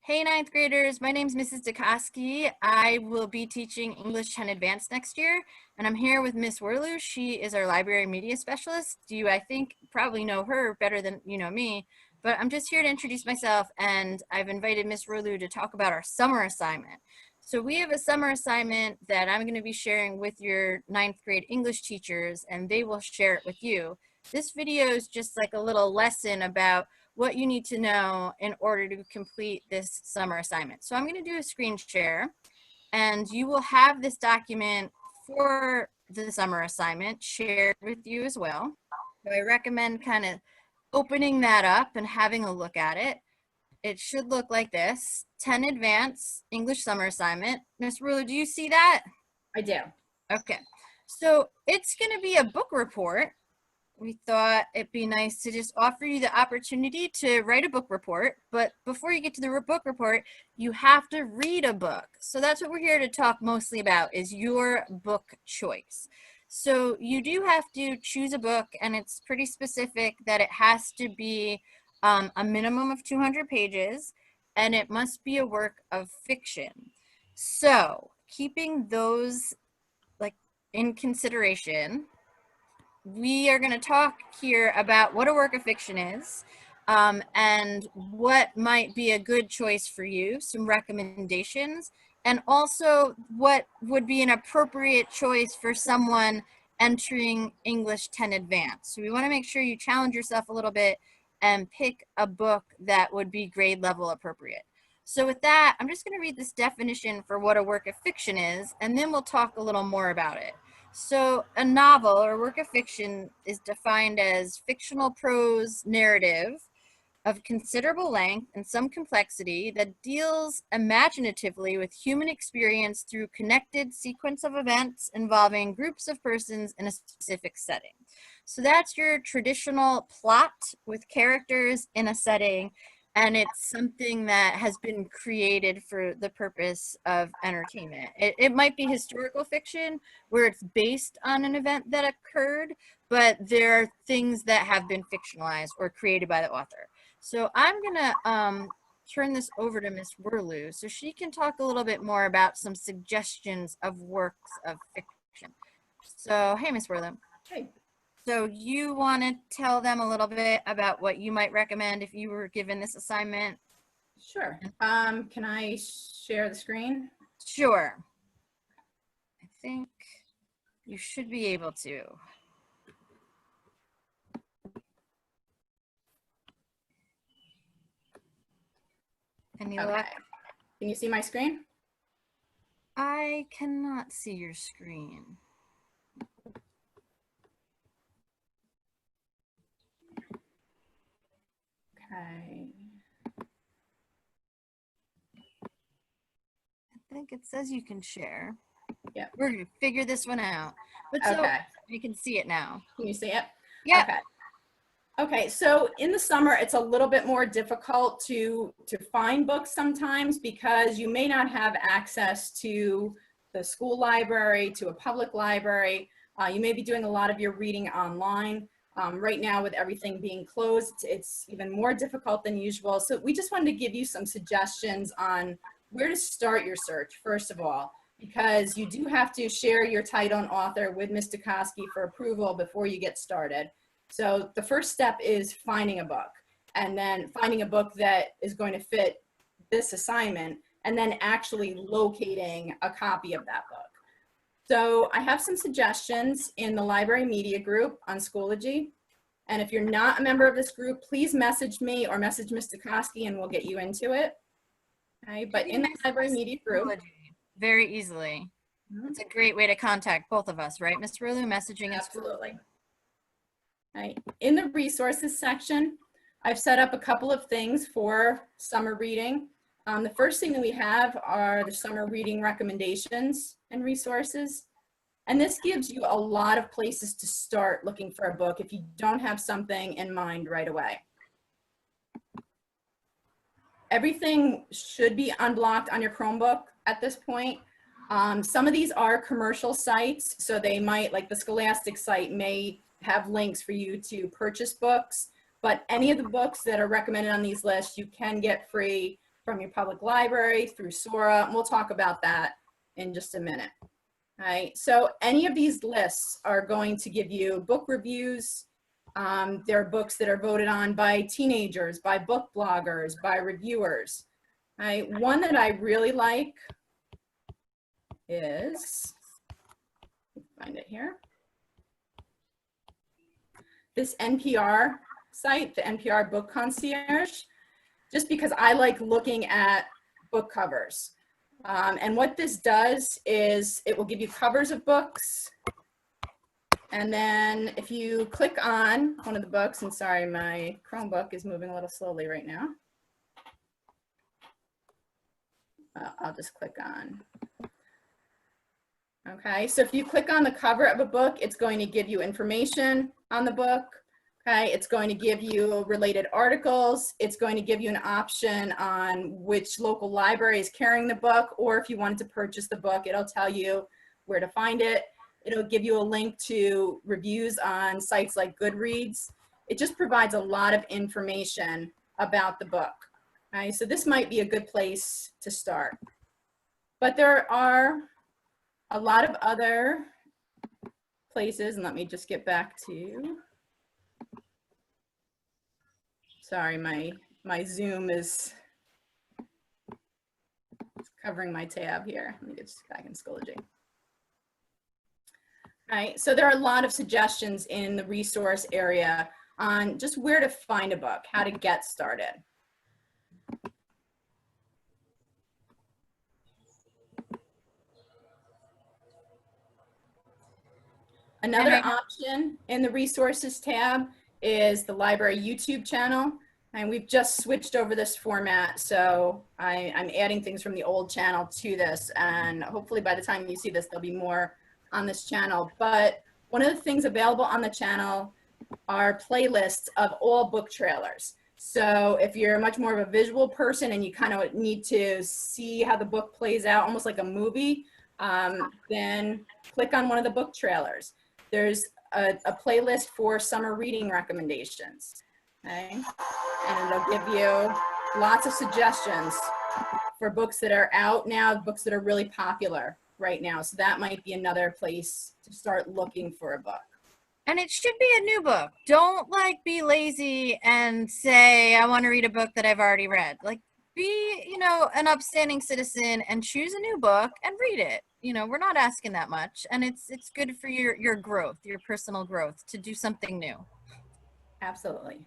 Hey, ninth graders, my name's Mrs. DeKoskie. I will be teaching English 10 Advanced next year, and I'm here with Miss Werlu. She is our library media specialist. You, I think, probably know her better than you know me, but I'm just here to introduce myself, and I've invited Miss Werlu to talk about our summer assignment. So we have a summer assignment that I'm going to be sharing with your ninth grade English teachers, and they will share it with you. This video is just like a little lesson about what you need to know in order to complete this summer assignment. So I'm going to do a screen share, and you will have this document for the summer assignment shared with you as well. So I recommend kind of opening that up and having a look at it. It should look like this: 10 Advanced English Summer Assignment. Miss Ruler, do you see that? I do. Okay, so it's going to be a book report. We thought it'd be nice to just offer you the opportunity to write a book report, but before you get to the book report, you have to read a book. So that's what we're here to talk mostly about, is your book choice. So you do have to choose a book, and it's pretty specific that it has to be a minimum of 200 pages, and it must be a work of fiction. So keeping those in consideration, we are going to talk here about what a work of fiction is, and what might be a good choice for you, some recommendations, and also what would be an appropriate choice for someone entering English 10 Advanced. So we want to make sure you challenge yourself a little bit and pick a book that would be grade level appropriate. So with that, I'm just going to read this definition for what a work of fiction is, and then we'll talk a little more about it. So a novel or work of fiction is defined as fictional prose narrative of considerable length and some complexity that deals imaginatively with human experience through connected sequence of events involving groups of persons in a specific setting. So that's your traditional plot with characters in a setting, and it's something that has been created for the purpose of entertainment. It might be historical fiction where it's based on an event that occurred, but there are things that have been fictionalized or created by the author. So I'm gonna turn this over to Miss Werlu so she can talk a little bit more about some suggestions of works of fiction. So, hey, Miss Werlu. Hey. So you want to tell them a little bit about what you might recommend if you were given this assignment? Sure. Can I share the screen? Sure. I think you should be able to. Any luck? Can you see my screen? I cannot see your screen. Okay. I think it says you can share. Yeah. We're going to figure this one out. But so you can see it now. Can you see it? Yeah. Okay. Okay, so in the summer, it's a little bit more difficult to find books sometimes because you may not have access to the school library, to a public library. You may be doing a lot of your reading online. Right now, with everything being closed, it's even more difficult than usual. So we just wanted to give you some suggestions on where to start your search, first of all, because you do have to share your title and author with Ms. DeKoskie for approval before you get started. So the first step is finding a book, and then finding a book that is going to fit this assignment, and then actually locating a copy of that book. So I have some suggestions in the library media group on Schoology. And if you're not a member of this group, please message me or message Ms. DeKoskie and we'll get you into it. Okay, but in the library media group. Very easily. It's a great way to contact both of us, right, Ms. Rulu? Messaging us. Absolutely. Right. In the resources section, I've set up a couple of things for summer reading. The first thing that we have are the summer reading recommendations and resources. And this gives you a lot of places to start looking for a book if you don't have something in mind right away. Everything should be unblocked on your Chromebook at this point. Some of these are commercial sites, so they might, like the Scholastic site, may have links for you to purchase books, but any of the books that are recommended on these lists you can get free from your public library through Sora, and we'll talk about that in just a minute. All right, so any of these lists are going to give you book reviews. There are books that are voted on by teenagers, by book bloggers, by reviewers. All right, one that I really like is, find it here, this NPR site, the NPR Book Concierge, just because I like looking at book covers. And what this does is it will give you covers of books. And then if you click on one of the books, and sorry, my Chromebook is moving a little slowly right now. I'll just click on. Okay, so if you click on the cover of a book, it's going to give you information on the book. Okay, it's going to give you related articles. It's going to give you an option on which local library is carrying the book, or if you wanted to purchase the book, it'll tell you where to find it. It'll give you a link to reviews on sites like Goodreads. It just provides a lot of information about the book. Okay, so this might be a good place to start. But there are a lot of other places, and let me just get back to, sorry, my Zoom is covering my tab here. Let me get back in Schoology. All right, so there are a lot of suggestions in the resource area on just where to find a book, how to get started. Another option in the resources tab is the library YouTube channel. And we've just switched over this format. So I'm adding things from the old channel to this. And hopefully by the time you see this, there'll be more on this channel. But one of the things available on the channel are playlists of all book trailers. So if you're much more of a visual person and you kind of need to see how the book plays out, almost like a movie, then click on one of the book trailers. There's a playlist for summer reading recommendations, okay? And it'll give you lots of suggestions for books that are out now, books that are really popular right now. So that might be another place to start looking for a book. And it should be a new book. Don't like be lazy and say, I want to read a book that I've already read. Like be, you know, an upstanding citizen and choose a new book and read it. You know, we're not asking that much. And it's good for your growth, your personal growth, to do something new. Absolutely.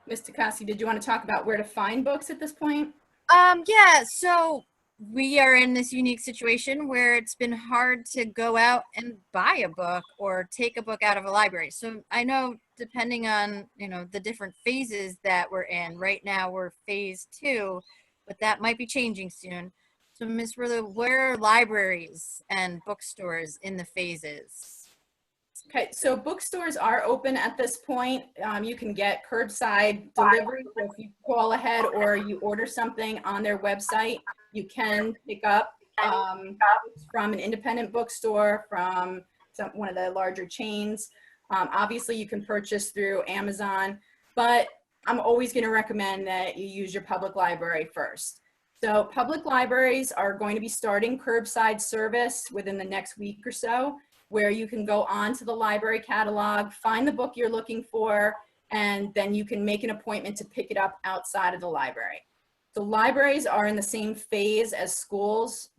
Ms. DeKoskie, did you want to talk about where to find books at this point? Yeah, so we are in this unique situation where it's been hard to go out and buy a book or take a book out of a library. So I know depending on, you know, the different phases that we're in, right now we're phase 2, but that might be changing soon. So Ms. Rilla, where are libraries and bookstores in the phases? Okay, so bookstores are open at this point. You can get curbside delivery. So if you call ahead or you order something on their website, you can pick up from an independent bookstore, from one of the larger chains. Obviously, you can purchase through Amazon, but I'm always going to recommend that you use your public library first. So public libraries are going to be starting curbside service within the next week or so, where you can go on to the library catalog, find the book you're looking for, and then you can make an appointment to pick it up outside of the library. So libraries are in the same phase as schools.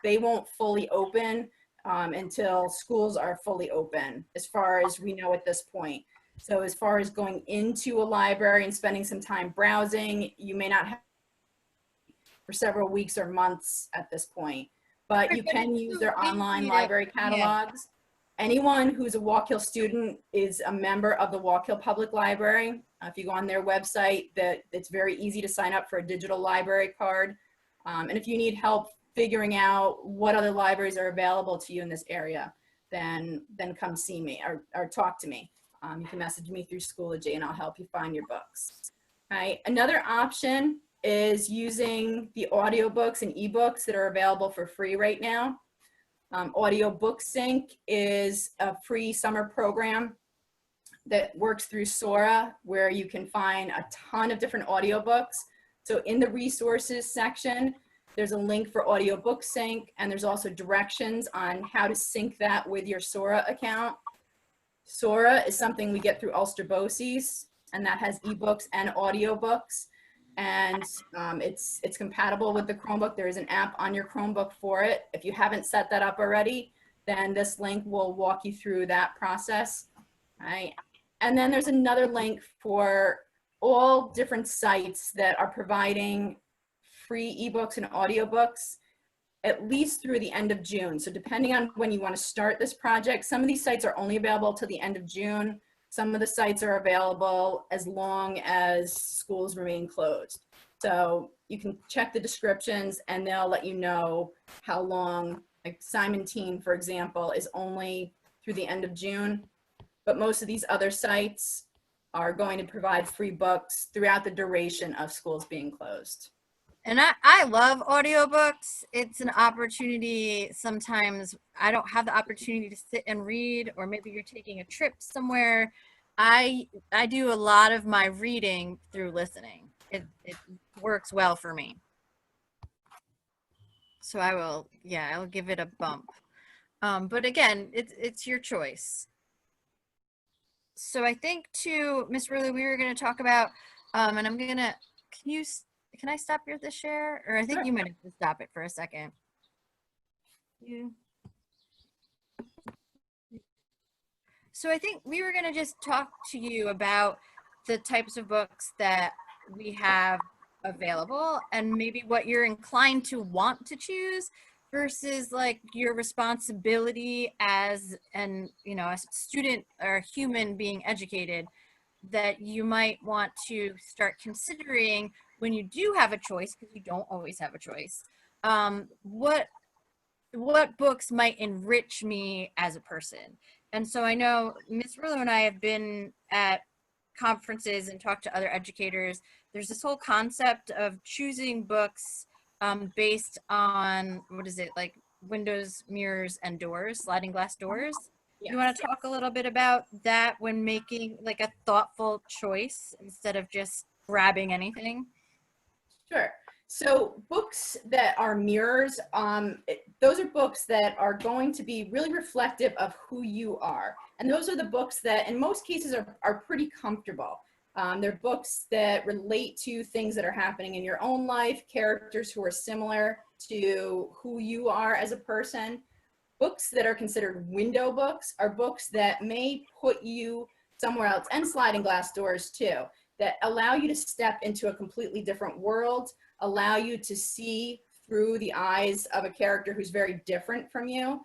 They won't fully open until schools are fully open, as far as we know at this point. So as far as going into a library and spending some time browsing, you may not have for several weeks or months at this point. But you can use their online library catalogs. Anyone who's a Walk Hill student is a member of the Walk Hill Public Library. If you go on their website, it's very easy to sign up for a digital library card. And if you need help figuring out what other libraries are available to you in this area, then come see me or talk to me. You can message me through Schoology and I'll help you find your books. All right. Another option is using the audiobooks and ebooks that are available for free right now. Audiobook Sync is a free summer program that works through Sora, where you can find a ton of different audiobooks. So in the resources section, there's a link for Audiobook Sync, and there's also directions on how to sync that with your Sora account. Sora is something we get through Ulster BOCES, and that has ebooks and audiobooks. And it's compatible with the Chromebook. There is an app on your Chromebook for it. If you haven't set that up already, then this link will walk you through that process. Right. And then there's another link for all different sites that are providing free ebooks and audiobooks, at least through the end of June. So depending on when you want to start this project, some of these sites are only available till the end of June. Some of the sites are available as long as schools remain closed. So you can check the descriptions and they'll let you know how long. Like Simon Teen, for example, is only through the end of June, but most of these other sites are going to provide free books throughout the duration of schools being closed. And I love audiobooks. It's an opportunity. Sometimes I don't have the opportunity to sit and read, or maybe you're taking a trip somewhere. I do a lot of my reading through listening. It works well for me. So I'll give it a bump. But again, it's your choice. So I think too, Miss Ruley, we were going to talk about, and I'm going to, can I stop the share? Or I think you might have to stop it for a second. So I think we were going to just talk to you about the types of books that we have available and maybe what you're inclined to want to choose versus like your responsibility as a student or a human being educated that you might want to start considering when you do have a choice, because you don't always have a choice. What books might enrich me as a person? And so I know Ms. Rulo and I have been at conferences and talked to other educators. There's this whole concept of choosing books based on, like windows, mirrors, and doors, sliding glass doors. Yes. You want to talk a little bit about that when making like a thoughtful choice instead of just grabbing anything? Sure. So books that are mirrors, those are books that are going to be really reflective of who you are. And those are the books that in most cases are pretty comfortable. They're books that relate to things that are happening in your own life, characters who are similar to who you are as a person. Books that are considered window books are books that may put you somewhere else, and sliding glass doors too, that allow you to step into a completely different world, allow you to see through the eyes of a character who's very different from you,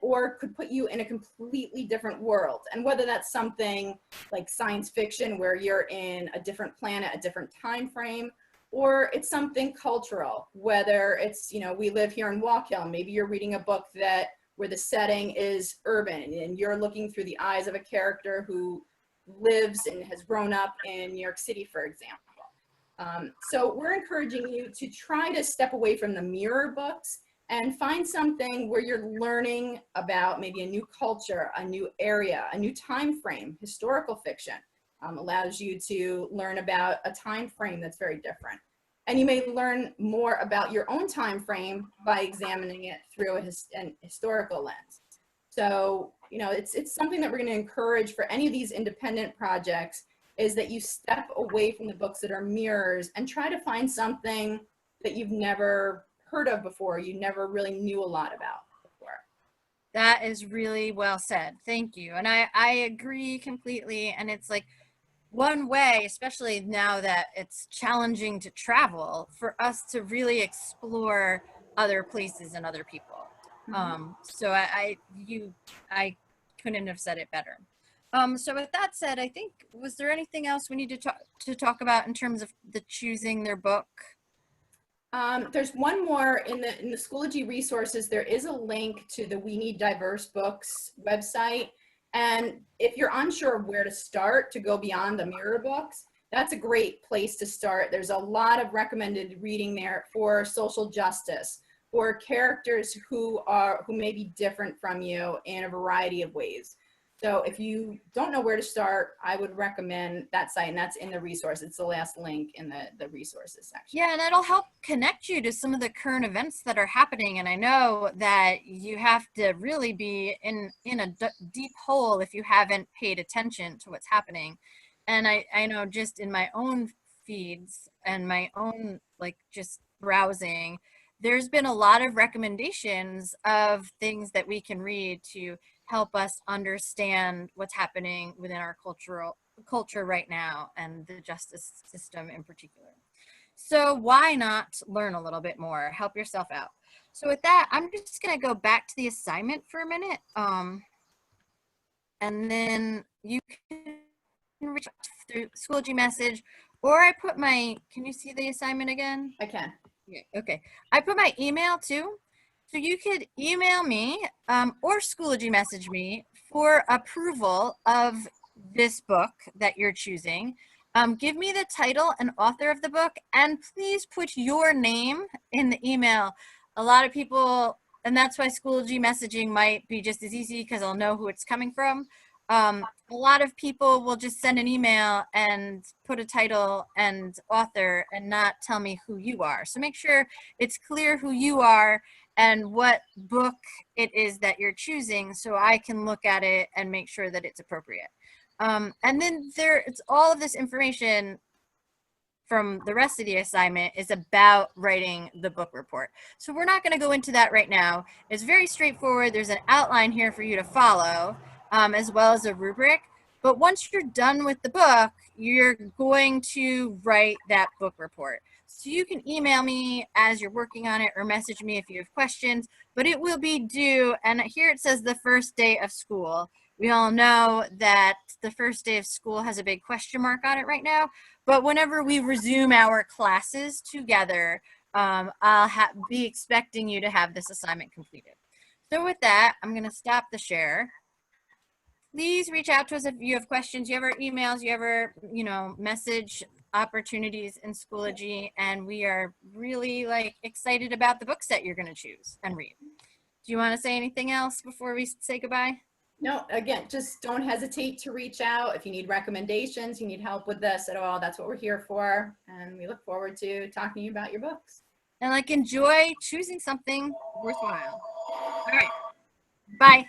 or could put you in a completely different world. And whether that's something like science fiction where you're in a different planet, a different time frame, or it's something cultural, whether it's, we live here in Walk Hill, maybe you're reading a book where the setting is urban and you're looking through the eyes of a character who lives and has grown up in New York City, for example. So we're encouraging you to try to step away from the mirror books and find something where you're learning about maybe a new culture, a new area, a new time frame. Historical fiction allows you to learn about a time frame that's very different. And you may learn more about your own time frame by examining it through an historical lens. So, it's something that we're going to encourage for any of these independent projects, is that you step away from the books that are mirrors and try to find something that you've never heard of before, you never really knew a lot about before. That is really well said. Thank you. And I agree completely. And it's like one way, especially now that it's challenging to travel, for us to really explore other places and other people. Mm-hmm. So I couldn't have said it better. So with that said, I think, was there anything else we need to talk about in terms of the choosing their book? There's one more in the Schoology resources. There is a link to the We Need Diverse Books website. And if you're unsure of where to start to go beyond the mirror books, that's a great place to start. There's a lot of recommended reading there for social justice, for characters who may be different from you in a variety of ways. So if you don't know where to start, I would recommend that site, and that's in the resource. It's the last link in the resources section. Yeah, and it'll help connect you to some of the current events that are happening. And I know that you have to really be in a deep hole if you haven't paid attention to what's happening. And I know just in my own feeds and my own, like, just browsing, there's been a lot of recommendations of things that we can read to help us understand what's happening within our culture right now, and the justice system in particular. So why not learn a little bit more, help yourself out? So with that, I'm just going to go back to the assignment for a minute. And then you can reach out through Schoology message, or I put my, can you see the assignment again? I can. Yeah, okay. I put my email too. So you could email me or Schoology message me for approval of this book that you're choosing. Give me the title and author of the book, and please put your name in the email. A lot of people, and that's why Schoology messaging might be just as easy, because I'll know who it's coming from. A lot of people will just send an email and put a title and author and not tell me who you are. So make sure it's clear who you are and what book it is that you're choosing, so I can look at it and make sure that it's appropriate. And then it's all of this information from the rest of the assignment is about writing the book report. So we're not going to go into that right now. It's very straightforward. There's an outline here for you to follow, as well as a rubric. But once you're done with the book, you're going to write that book report. So you can email me as you're working on it, or message me if you have questions, but it will be due, and here it says the first day of school. We all know that the first day of school has a big question mark on it right now, but whenever we resume our classes together, I'll be expecting you to have this assignment completed. So with that, I'm going to stop the share. Please reach out to us if you have questions, you have our emails, you have our, message opportunities in Schoology, and we are really excited about the books that you're going to choose and read. Do you want to say anything else before we say goodbye? No, again, just don't hesitate to reach out. If you need recommendations, you need help with this at all, that's what we're here for. And we look forward to talking to you about your books. And enjoy choosing something worthwhile. All right. Bye.